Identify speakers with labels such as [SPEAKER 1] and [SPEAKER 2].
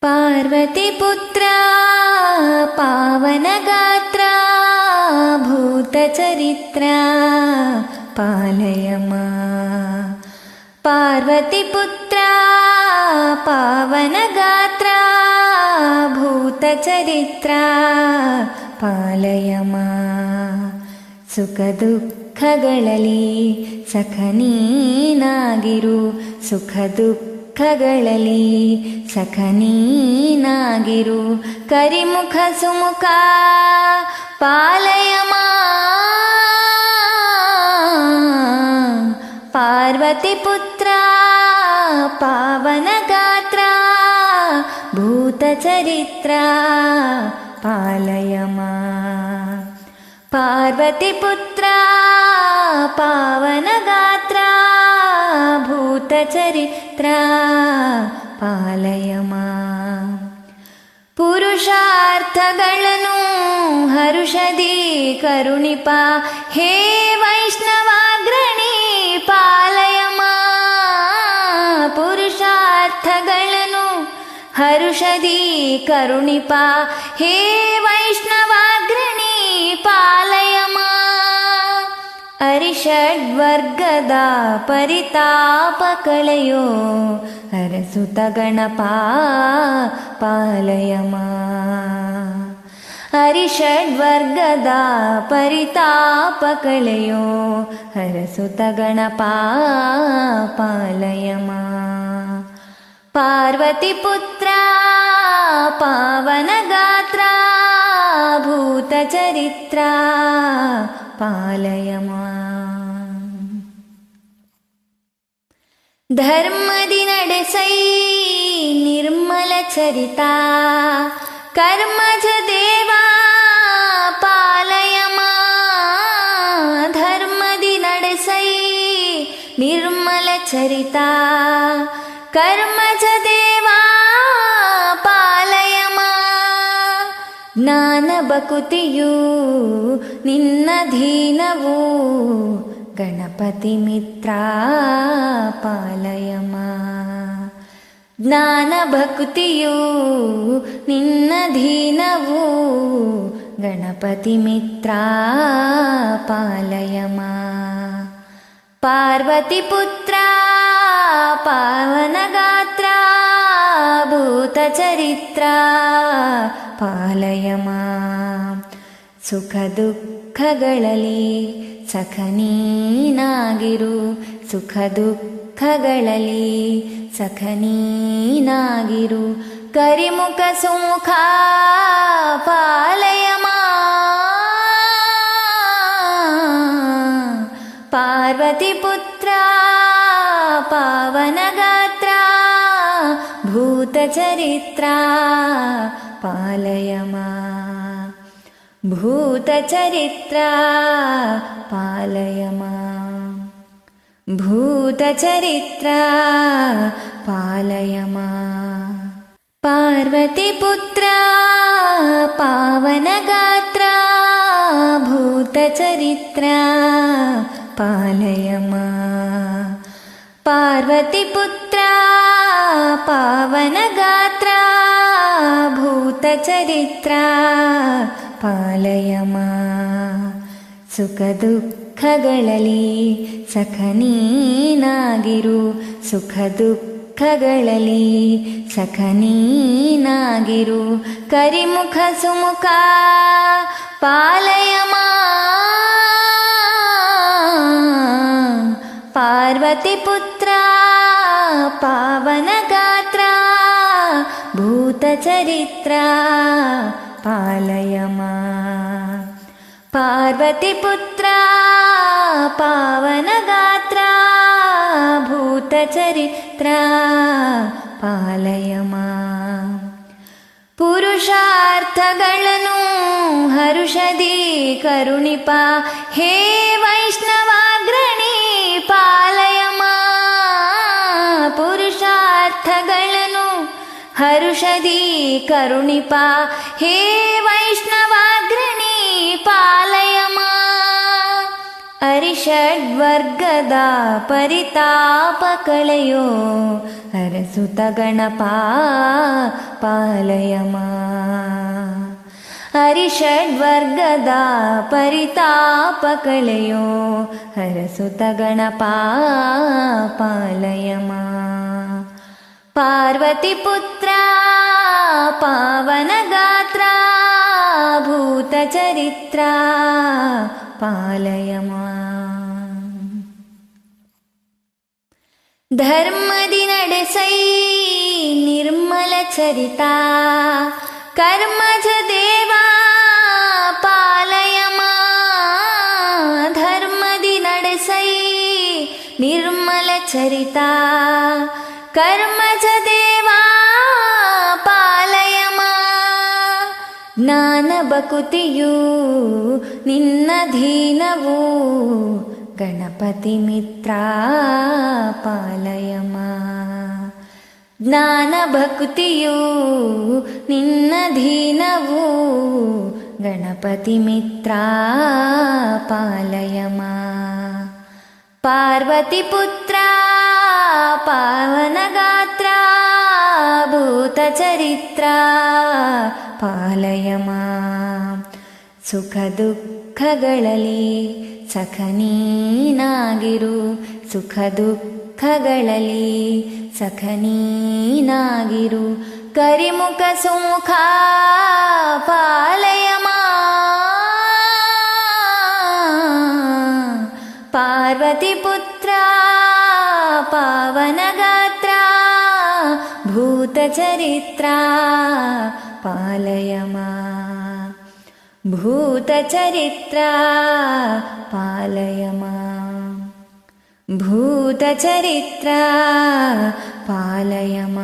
[SPEAKER 1] पार्वतीपुत्रा पावनगात्रा भूतचरित्रा पालय मां। पार्वतीपुत्रा पावनगात्रा भूतचरित्रा पालय मां। ಸುಖದುಃಖಗಳಲ್ಲಿ ಸಖನೀನಾಗಿರು, ಸುಖದುಃಖಗಳಲ್ಲಿ ಸಖನೀನಾಗಿರು, ಕರಿಮುಖ ಸುಮುಖ ಪಾಲಯ ಮಾಂ। ಪಾರ್ವತೀಪುತ್ರ ಪಾವನಗಾತ್ರ ಭೂತಚರಿತ್ರ ಪಾಲಯ ಮಾಂ। पार्वतीपुत्रा पावनगात्रा भूतचरित्रा पालय मां। पुरुषार्थಗಳನ್ನು ಹರುಷದಿ ಕರುಣಿಪ ಹೇ ವೈಷ್ಣವಾಗ್ರಣಿ ಪಾಲಯ ಮಾಂ। ಪುರುಷಾರ್ಥಗಳನ್ನು ಹರುಷದಿ ಕರುಣಿಪ ಹೇ ವೈಷ್ಣವಾಗ್ರಣಿ ಪಾಲಯ ಮಾಂ। ಅರಿಷಡ್ವರ್ಗದ ಪರಿತಾಪ ಕಳೆಯೋ ಹರಸುತ ಗಣಪ ಪಾಲಯ ಮಾಂ। ಅರಿಷಡ್ವರ್ಗದ ಪರಿತಾಪ ಕಳೆಯೋ ಹರಸುತ ಗಣಪ ಪಾಲಯ ಮಾಂ। ಪಾರ್ವತೀಪುತ್ರ ಪಾವನಗಾತ್ರ ಭೂತಚರಿತ್ರ ಪಾಲಯ ಮಾಂ। ಧರ್ಮದಿ ನಡೆಸೈ ನಿರ್ಮಲ ಚರಿತ ಕರ್ಮಜ ದೇವ ಪಾಲಯ ಮಾಂ। ಧರ್ಮದಿ ನಡೆಸೈ ನಿರ್ಮಲ ಚರಿತ ಕರ್ಮಜ ದೇವ ಪಾಲಯ ಮಾಂ। ಜ್ಞಾನ ಬಕುತಿಯು ನಿನ್ನಧೀನವು ಗಣಪತಿ ಮಿತ್ರ ಪಾಲಯ ಮಾಂ। ಜ್ಞಾನ ಭಕ್ತಿಯು ನಿನ್ನಧೀನವು ಗಣಪತಿ ಮಿತ್ರ ಪಾಲಯ ಮಾಂ। ಪಾರ್ವತೀಪುತ್ರ ಪಾವನಗಾತ್ರ ಭೂತಚರಿತ್ರ ಪಾಲಯ ಮಾಂ। ಸುಖ ದುಃಖಗಳಲ್ಲಿ ಸಖನೀನಾಗಿರು, ಸುಖ ದುಃಖಗಳಲ್ಲಿ ಸಖನೀನಾಗಿರು, ಕರಿಮುಖ ಸುಮುಖ ಪಾಲಯ ಮಾಂ। ಪಾರ್ವತೀಪುತ್ರ ಪಾವನಗಾತ್ರ ಭೂತಚರಿತ್ರ ಪಾಲಯ ಮಾಂ। ಭೂತಚರಿತ್ರ ಪಾಲಯ ಮಾಂ। ಭೂತಚರಿತ್ರ ಪಾಲಯ ಮಾಂ। ಪಾರ್ವತೀಪುತ್ರ ಪಾವನಗಾತ್ರ ಭೂತಚರಿತ್ರ ಪಾಲಯ ಮಾಂ। ಪಾರ್ವತೀಪುತ್ರ ಪಾವನಗಾತ್ರ ಭೂತಚರಿತ್ರ ಪಾಲಯ ಮಾಂ। ಸುಖ ದುಃಖಗಳಲ್ಲಿ ಸಖನೀನಾಗಿರು, ಸುಖ ದುಃಖಗಳಲ್ಲಿ ಸಖನೀನಾಗಿರು, ಕರಿಮುಖ ಸುಮುಖ ಪಾಲಯ ಮಾಂ। ಪಾರ್ವತೀಪುತ್ರ ಪಾವನಗಾತ್ರ ಭೂತಚರಿತ್ರ ಪಾಲಯ ಮಾಂ। ಪಾರ್ವತೀಪುತ್ರ ಪಾವನಗಾತ್ರ ಭೂತಚರಿತ್ರ ಪಾಲಯ ಮಾಂ। ಪುರುಷಾರ್ಥಗಳನ್ನು ಹರುಷದಿ ಕರುಣಿಪ ಹೇ ವೈಷ್ಣವಾಗ್ರಣಿ ಪಾಲಯ ಮಾಂ। ಪುರುಷಾರ್ಥಗಳನ್ನು ಹರುಷದಿ ಕರುಣಿಪ ಹೇ ವೈಷ್ಣವಾಗ್ರಣಿ ಪಾಲಯ ಮಾಂ। ಅರಿಷ ಹರಿಷಡ್ವರ್ಗದ ಪರಿತಾಪ ಕಳೆಯೋ ಹರಸುತ ಗಣಪ ಪಾಲಯಮ. ಹರಿಷಡ್ವರ್ಗದ ಪರಿತಾಪ ಕಳೆಯೋ ಹರಸುತ ಗಣಪ ಪಾಲಯಮ. ಪಾರ್ವತಿ ಪುತ್ರ ಪಾವನ ಗಾತ್ರ ಭೂತ ಚರಿತ್ರ ಪಾಲಯಮ. ಧರ್ಮದಿ ನಡೆಸೈ ನಿರ್ಮಲ ಚರಿತ ಕರ್ಮಜ ದೇವ ಪಾಲಯಮ. ಧರ್ಮದಿ ನಡೆಸೈ ನಿರ್ಮಲ ಚರಿತ ಕರ್ಮಜ ದೇವ ಪಾಲಯಮ. ಜ್ಞಾನ ಬಕುತಿಯು ನಿನ್ನಧೀನವು ಗಣಪತಿ ಮಿತ್ರ ಪಾಲಯಮ. ಜ್ಞಾನ ಭಕ್ತಿಯು ನಿನ್ನಧೀನವು ಗಣಪತಿ ಮಿತ್ರ ಪಾಲಯಮ. ಪಾರ್ವತಿ ಪುತ್ರ ಪಾವನ ಗಾತ್ರ ಭೂತ ಚರಿತ್ರ ಪಾಲಯಮ. ಸುಖ ದುಃಖಗಳಲ್ಲಿ ಸಖ ನೀನಾಗಿರು, ಸುಖ ದುಃಖಗಳಲ್ಲಿ ಸಖ ನೀನಾಗಿರು. ಕರಿಮುಖ ಸುಮುಖ ಪಾಲಯಮ. ಪಾರ್ವತಿ ಪುತ್ರ ಪಾವನ ಗಾತ್ರ ಭೂತ ಚರಿತ್ರ ಪಾಲಯಮ. ಭೂತ ಚರಿತ್ರ ಪಾಲಯಮ. ಭೂತ ಚರಿತ್ರ ಪಾಲಯಮ.